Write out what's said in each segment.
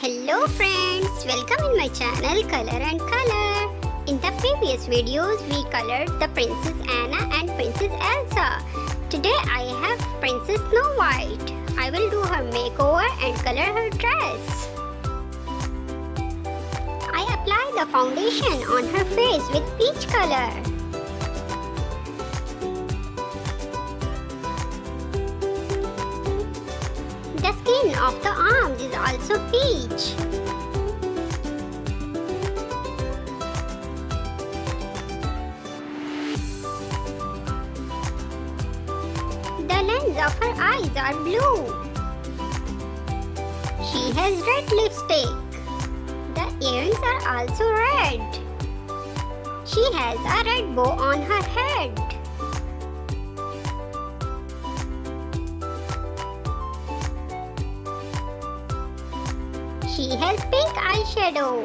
Hello friends, welcome in my channel Color and Color. In the previous videos we colored the Princess Anna and Princess Elsa. Today I have Princess Snow White. I will do her makeover and color her dress. I apply the foundation on her face with peach color. The skin of the arms is also peach. The lens of her eyes are blue. She has red lipstick. The earrings are also red. She has a red bow on her head. She has pink eyeshadow.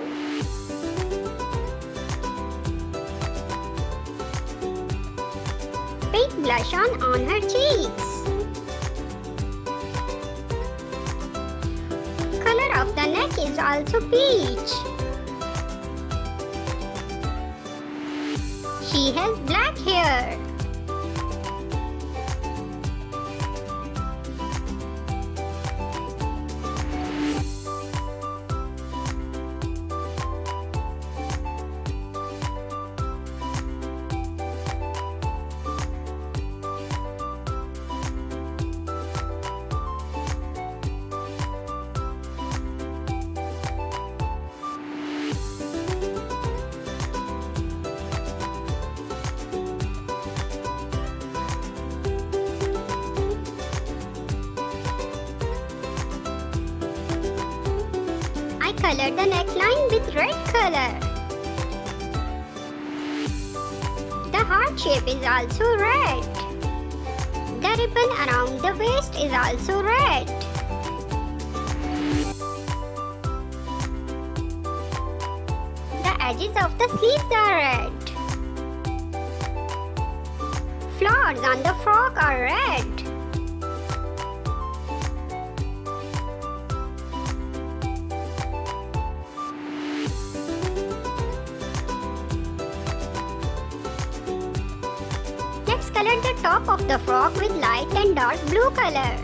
Pink blush on her cheeks. Color of the neck is also peach. She has black hair. I colored the neckline with red color. The heart shape is also red. The ribbon around the waist is also red. The edges of the sleeves are red. Flowers on the frock are red. Let's color the top of the frock with light and dark blue color.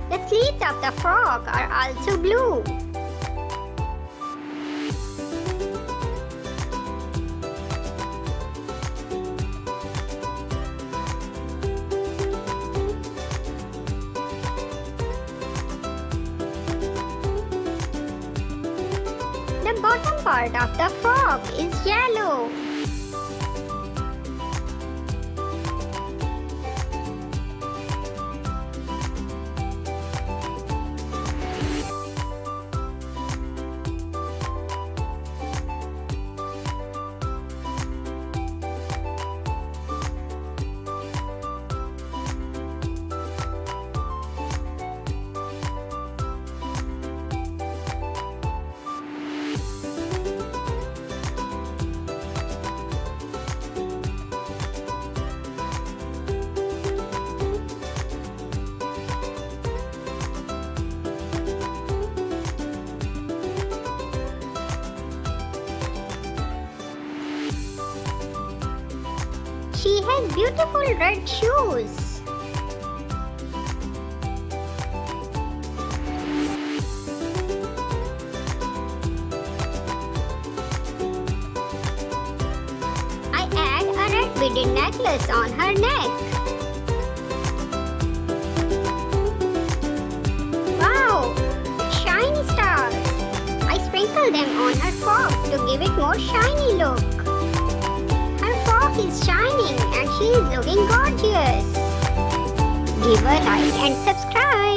The sleeves of the frock are also blue. The bottom part of the frock is yellow. She has beautiful red shoes. I add a red beaded necklace on her neck. Wow! Shiny stars! I sprinkle them on her frock to give it more shiny look. Is shining and she is looking gorgeous. Give a like and subscribe.